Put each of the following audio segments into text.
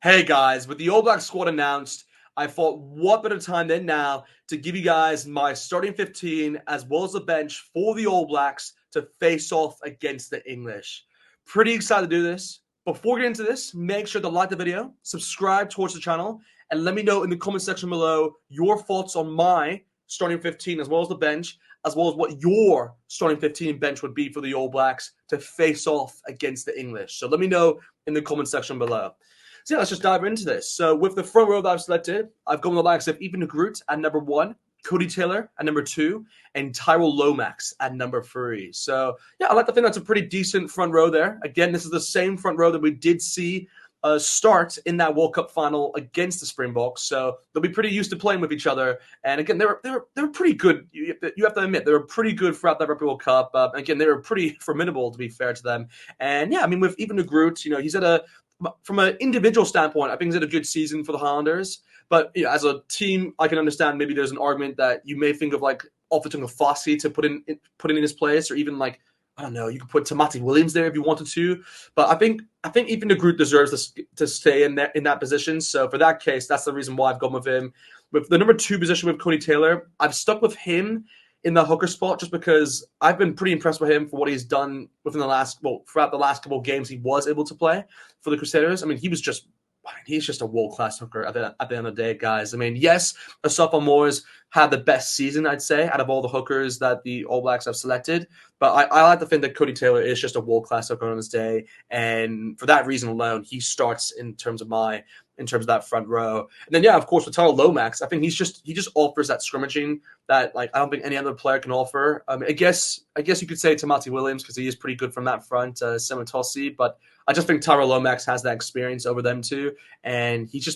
Hey guys, with the All Black squad announced, I thought what better time than now to give you guys my starting 15 as well as the bench for the All Blacks to face off against the English. Pretty excited to do this. Before getting into this, make sure to like the video, subscribe towards the channel, and let me know in the comment section below your thoughts on my starting 15 as well as the bench, as well as what your starting 15 bench would be for the All Blacks to face off against the English. So let me know in the comment section below. So yeah, let's just dive into this. So with the front row that I've selected, I've gone with the likes of Ethan Groot at number 1, Cody Taylor at number 2, and Tyrell Lomax at number 3. So yeah, I like to think that's a pretty decent front row there. Again, this is the same front row that we did see start in that World Cup final against the Springboks. So they'll be pretty used to playing with each other. And again, they were pretty good. You have to admit, they were pretty good throughout that Rugby World Cup. Again, they were pretty formidable, to be fair to them. And yeah, I mean, with even the Groot, he's at a from an individual standpoint, I think he's had a good season for the Highlanders. But as a team, I can understand maybe there's an argument that you may think of like Offerton of Fossey to put in his place, or even like I don't know, you could put Tamati Williams there if you wanted to. But I think even the group deserves to stay in that position. So for that case, that's the reason why I've gone with him. With the number 2 position with Cody Taylor, I've stuck with him in the hooker spot just because I've been pretty impressed with him for what he's done throughout the last couple of games he was able to play for the Crusaders. I mean, he's just a world-class hooker at the end of the day, guys. I mean, yes, Asafo Moores had the best season, I'd say, out of all the hookers that the All Blacks have selected. But I like to think that Cody Taylor is just a world-class hooker on his day. And for that reason alone, he starts in terms of that front row. And then, yeah, of course, with Tyrell Lomax, I think he just offers that scrimmaging that I don't think any other player can offer. I guess you could say Tamati Williams because he is pretty good from that front, Semitosi, but I just think Tyrell Lomax has that experience over them too, and he's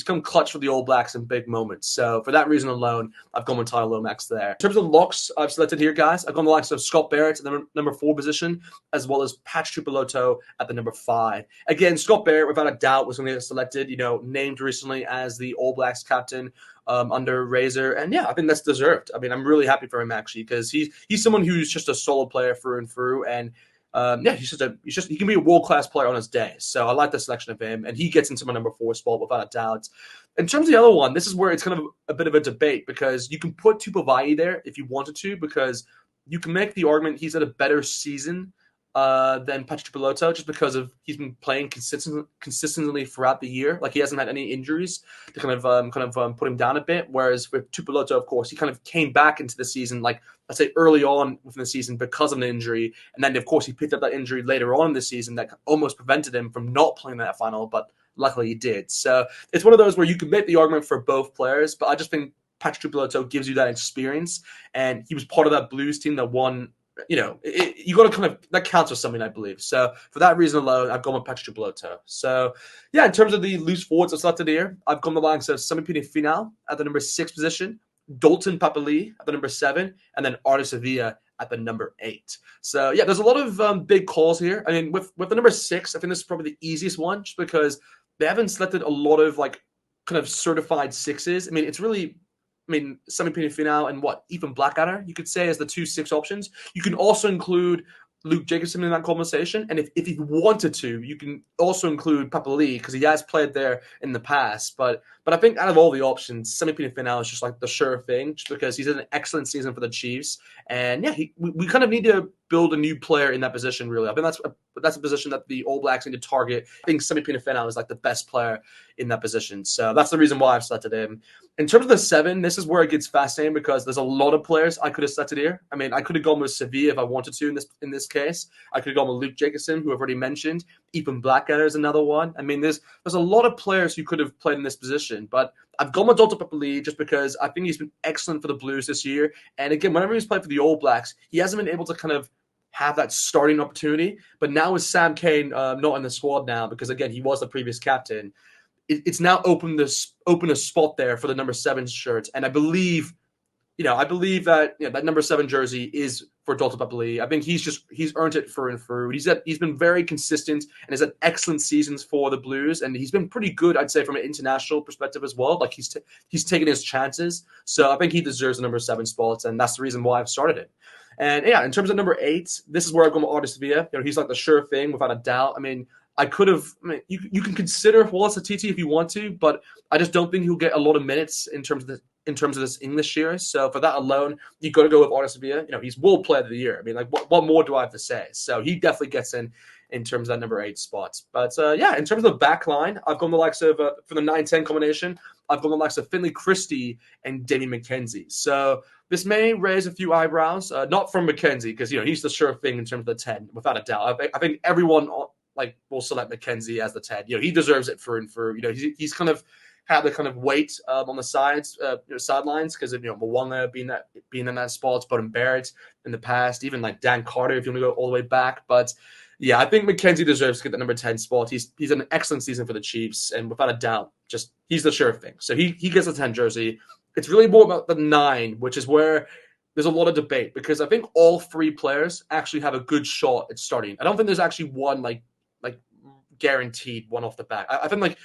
come clutch for the All Blacks in big moments. So for that reason alone, I've gone with Tyrell Lomax there. In terms of locks I've selected here, guys, I've gone the likes of Scott Barrett at the number 4 position, as well as Patch Tupeloto at the number 5. Again, Scott Barrett, without a doubt, was going to get selected. Named recently as the All Blacks captain under Razor, and yeah, I think that's deserved. I mean, I'm really happy for him actually because he's someone who's just a solid player through and through, and he can be a world-class player on his day. So I like the selection of him, and he gets into my number 4 spot without a doubt. In terms of the other one, this is where it's kind of a bit of a debate because you can put Tupavai there if you wanted to, because you can make the argument he's had a better season than Patrick Piloto just because he's been playing consistently throughout the year. Like he hasn't had any injuries to kind of put him down a bit. Whereas with Tupiloto, of course, he kind of came back into the season, like let's say early on within the season because of an injury. And then of course he picked up that injury later on in the season that almost prevented him from not playing that final, but luckily he did. So it's one of those where you can make the argument for both players, but I just think Patrick Tupiloto gives you that experience, and he was part of that Blues team that won. You got to kind of, that counts for something, I believe. So for that reason alone, I've gone with Patrick Tupiloto. So yeah, in terms of the loose forwards I've selected here, I've gone the likes of Samipini Final at the number 6 position, Dalton Papali at the number 7, and then Artis Sevilla at the number 8. So yeah, there's a lot of big calls here. I mean, with the number 6, I think this is probably the easiest one just because they haven't selected a lot of like kind of certified 6s. I mean, it's really Sami Final and even Blackadder, you could say, as the 2 6 options. You can also include Luke Jacobson in that conversation. And if you wanted to, you can also include Papali because he has played there in the past. But I think out of all the options, Sami Final is just like the sure thing just because he's had an excellent season for the Chiefs. And yeah, we kind of need to build a new player in that position, really. I think that's a position that the All Blacks need to target. I think Sami Final is like the best player in that position. So that's the reason why I've selected him. In terms of the 7, this is where it gets fascinating because there's a lot of players I could have selected here. I mean, I could have gone with Sevilla if I wanted to in this case. I could have gone with Luke Jacobson, who I've already mentioned. Ethan Blackadder is another one. I mean, there's a lot of players who could have played in this position, but I've gone with Dalton Papali just because I think he's been excellent for the Blues this year. And again, whenever he's played for the All Blacks, he hasn't been able to kind of have that starting opportunity. But now with Sam Cane not in the squad now, because again, he was the previous captain, it's now opened a spot there for the number 7 shirt. And I believe that that number 7 jersey is for Dalton Papali. I think he's earned it through and through. He's been very consistent and has had excellent seasons for the Blues, and he's been pretty good, I'd say, from an international perspective as well. Like he's taken his chances, so I think he deserves the number 7 spot, and that's the reason why I've started it. And yeah, in terms of number 8, this is where I've gone with Artis Sevilla. He's like the sure thing without a doubt. I mean, I could have. I mean, you can consider Wallace a TT if you want to, but I just don't think he'll get a lot of minutes in terms of this English year. So for that alone, you got to go with Artis Sevilla. He's World Player of the Year. I mean, like what more do I have to say? So he definitely gets in terms of that number 8 spot. But yeah, in terms of the back line, I've gone the likes of for the 9-10 combination. I've gone the likes of Finlay Christie and Damien McKenzie. So this may raise a few eyebrows, not from McKenzie because he's the sure thing in terms of the 10, without a doubt. I think everyone will select McKenzie as the 10. He deserves it for and for. He's kind of had the kind of weight on the sidelines because of Mwanga being in that spot, Bowden Barrett in the past, even like Dan Carter if you want to go all the way back. But yeah, I think McKenzie deserves to get the number 10 spot. He's an excellent season for the Chiefs, and without a doubt, just he's the sure thing. So he gets the 10 jersey. It's really more about the 9, which is where there's a lot of debate because I think all 3 players actually have a good shot at starting. I don't think there's actually one like guaranteed one off the bat. I think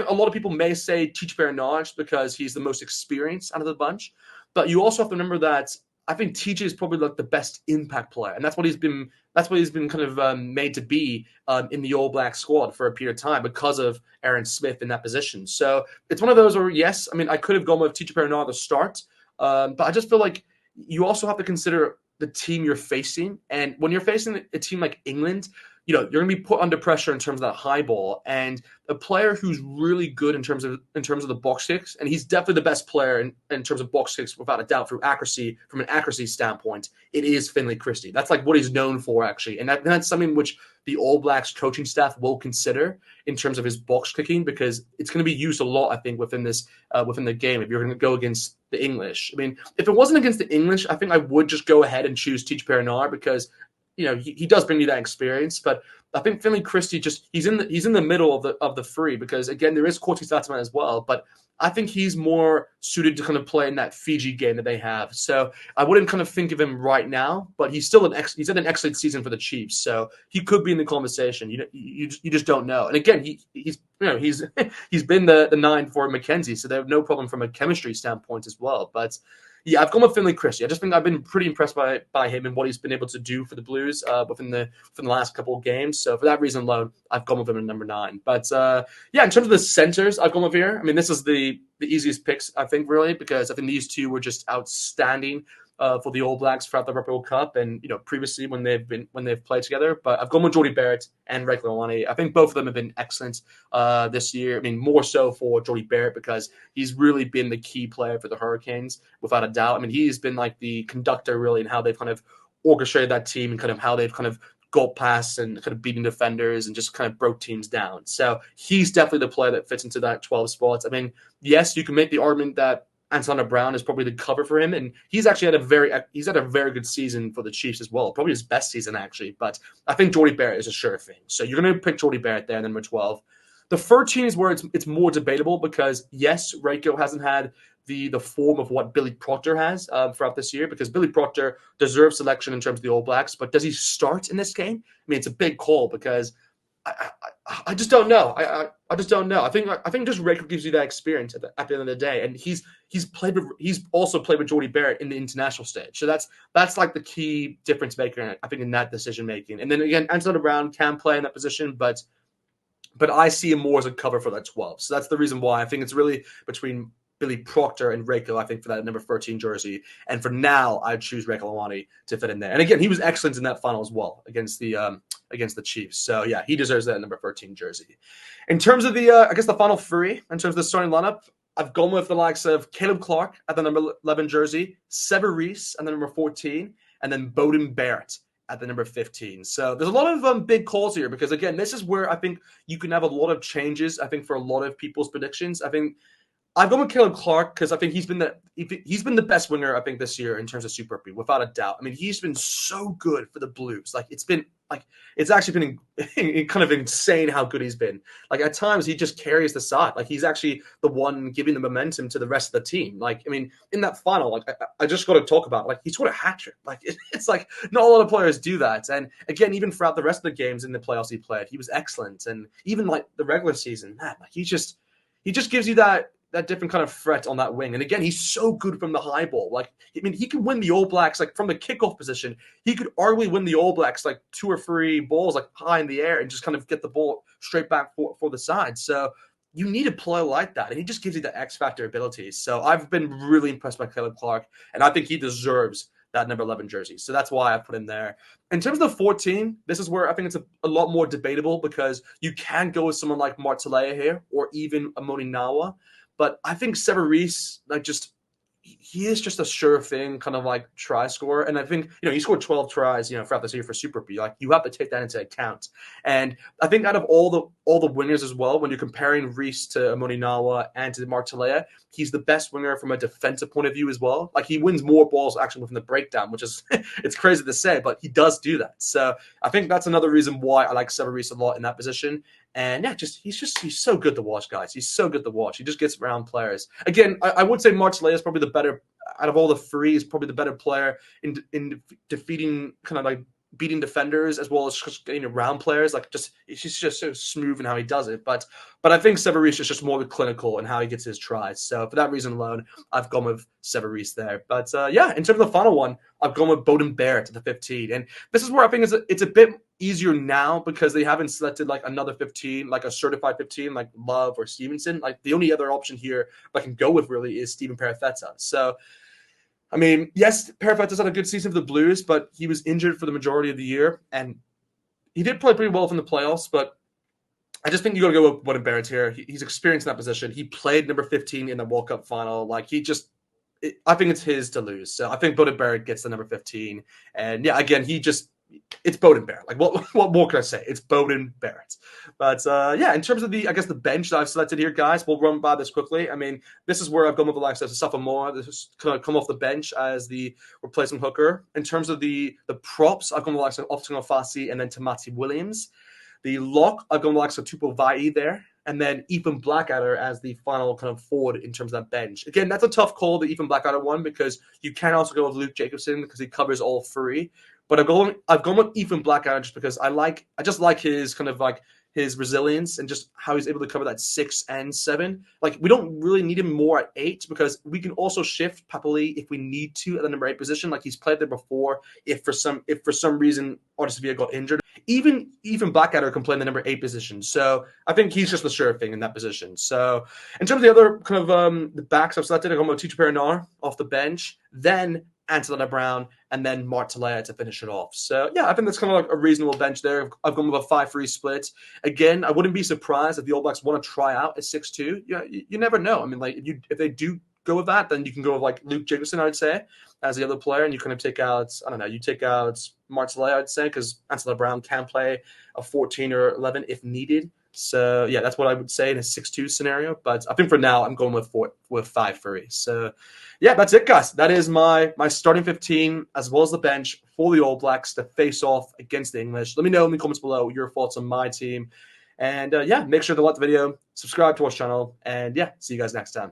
a lot of people may say Teach Bernard because he's the most experienced out of the bunch, but you also have to remember that I think TJ is probably like the best impact player, and that's what he's been kind of made to be in the All Black squad for a period of time because of Aaron Smith in that position. So it's one of those where yes, I mean I could have gone with TJ Bernard to start, but I just feel like you also have to consider the team you're facing, and when you're facing a team like England, you're going to be put under pressure in terms of that high ball, and a player who's really good in terms of the box kicks, and he's definitely the best player in terms of box kicks without a doubt from an accuracy standpoint. It is Finlay Christie. That's like what he's known for actually, and that's something which the All Blacks coaching staff will consider in terms of his box kicking because it's going to be used a lot, I think, within the game if you're going to go against the English. I mean, if it wasn't against the English, I think I would just go ahead and choose Teach Bernard because he does bring you that experience, but I think Finlay Christie he's in the middle of the 3 because again there is Corti Satterman as well, but I think he's more suited to kind of play in that Fiji game that they have. So I wouldn't kind of think of him right now, but he's still he's had an excellent season for the Chiefs, so he could be in the conversation. You just don't know. And again, he's been the 9 for McKenzie, so they have no problem from a chemistry standpoint as well. But yeah, I've gone with Finlay Christie. I just think I've been pretty impressed by him and what he's been able to do for the Blues within the last couple of games. So for that reason alone, I've gone with him at number 9. But yeah, in terms of the centers, I've gone with here. I mean, this is the easiest picks, I think, really, because I think these 2 were just outstanding for the All Blacks throughout the Rugby World Cup and previously when they've played together. But I've gone with Jordie Barrett and Ray Kalawani. I think both of them have been excellent this year. I mean, more so for Jordie Barrett because he's really been the key player for the Hurricanes without a doubt. I mean, he's been like the conductor really in how they've kind of orchestrated that team and kind of how they've kind of got past and kind of beating defenders and just kind of broke teams down. So he's definitely the player that fits into that 12 spots. I mean, yes, you can make the argument that Antonio Brown is probably the cover for him, and he's actually had a very good season for the Chiefs as well, probably his best season actually. But I think Jordie Barrett is a sure thing, so you're going to pick Jordie Barrett there, number 12. The 13 is where it's more debatable because yes, Reiko hasn't had the form of what Billy Proctor has throughout this year because Billy Proctor deserves selection in terms of the All Blacks, but does he start in this game? I mean, it's a big call because I just don't know. I just don't know. I think just Reiko gives you that experience at the end of the day, and he's also played with Jordie Barrett in the international stage. So that's like the key difference maker, I think, in that decision making. And then again, Antonio Brown can play in that position, but I see him more as a cover for that 12. So that's the reason why I think it's really between Billy Proctor and Reiko, I think, for that number 13 jersey. And for now, I'd choose Ray Kalawani to fit in there. And again, he was excellent in that final as well against the Chiefs. So yeah, he deserves that number 13 jersey. In terms of the final 3, in terms of the starting lineup, I've gone with the likes of Caleb Clark at the number 11 jersey, Sever Reese at the number 14, and then Bowden Barrett at the number 15. So there's a lot of big calls here because, again, this is where I think you can have a lot of changes, I think, for a lot of people's predictions. I think I've gone with Caleb Clark because I think he's been the best winger, I think, this year in terms of Super Rugby, without a doubt. I mean, he's been so good for the Blues. It's actually been kind of insane how good he's been. Like, at times, he just carries the side. Like, he's actually the one giving the momentum to the rest of the team. Like, I mean, in that final, like, I just got to talk about, like, he scored a hat trick. Like, it's like not a lot of players do that. And again, even throughout the rest of the games in the playoffs he played, he was excellent. And even like the regular season, man, like he just gives you that that different kind of threat on that wing. And again, he's so good from the high ball. Like, I mean, he can win the All Blacks like from the kickoff position. He could arguably win the All Blacks like 2 or 3 balls like high in the air and just kind of get the ball straight back for the side. So you need a player like that, and he just gives you the X factor abilities. So I've been really impressed by Caleb Clark, and I think he deserves that number 11 jersey. So that's why I put him there. In terms of the 14, this is where I think it's a lot more debatable because you can go with someone like Martelea here or even Amoni Nawa. But I think Severis, like, he is just a sure thing kind of like try scorer. And I think, he scored 12 tries, throughout this year for Super B. Like, you have to take that into account. And I think out of all the wingers as well, when you're comparing Reese to Amoni Nawa and to Martelea, he's the best winger from a defensive point of view as well. Like, he wins more balls actually within the breakdown, which is, it's crazy to say, but he does do that. So I think that's another reason why I like Severis a lot in that position. And yeah, he's so good to watch, guys. He's so good to watch. He just gets around players. Again, I would say Martelea is probably the better, out of all the three, is probably the better player in defeating, kind of like beating defenders as well as just getting around players. Like, he's just so smooth in how he does it. But I think Severis is just more clinical in how he gets his tries. So for that reason alone, I've gone with Severis there. But yeah, in terms of the final one, I've gone with Beauden Barrett at the 15. And this is where I think it's a bit easier now because they haven't selected like another 15, like a certified 15, like Love or Stevenson. Like, the only other option here I can go with really is Steven Perifetta. So, I mean, yes, Perifetta's had a good season for the Blues, but he was injured for the majority of the year, and he did play pretty well from the playoffs, but I just think you got to go with Beauden Barrett here. He's experienced in that position. He played number 15 in the World Cup final. Like, I think it's his to lose. So I think Beauden Barrett gets the number 15. And yeah, again, it's Beauden Barrett. Like, what more can I say? It's Beauden Barrett. But yeah, in terms of the bench that I've selected here, guys, we'll run by this quickly. I mean, this is where I've gone with the likes of Safa-Moa. This is kind of come off the bench as the replacement hooker. In terms of the props, I've gone with the likes of Optional Fassi and then Tamati Williams. The lock, I've gone with the likes of Tupou Vai there. And then Ethan Blackadder as the final kind of forward in terms of that bench. Again, that's a tough call, the Ethan Blackadder one, because you can also go with Luke Jacobson because he covers all 3. But I've gone with Ethan Blackadder just because I just like his kind of like his resilience and just how he's able to cover that 6 and 7. Like, we don't really need him more at 8 because we can also shift Papali if we need to at the number 8 position. Like, he's played there before. If for some reason Artisavia got injured, even Blackadder can play in the number 8 position. So I think he's just the sure thing in that position. So in terms of the other kind of the backs I've selected, I've gone with Tito Perinar off the bench, then Antonetta Brown, and then Martelea to finish it off. So yeah, I think that's kind of like a reasonable bench there. I've gone with a 5-3 split. Again, I wouldn't be surprised if the All Blacks want to try out a 6-2. You never know. I mean, like, if they do go with that, then you can go with like Luke Jacobson, I would say, as the other player, and you kind of take out, I don't know, you take out Martelea, I'd say, because Antonetta Brown can play a 14 or 11 if needed. So yeah, that's what I would say in a 6-2 scenario. But I think for now, I'm going with 5-3. So yeah, that's it, guys. That is my starting 15 as well as the bench for the All Blacks to face off against the English. Let me know in the comments below your thoughts on my team. And yeah, make sure to like the video, subscribe to our channel, and yeah, see you guys next time.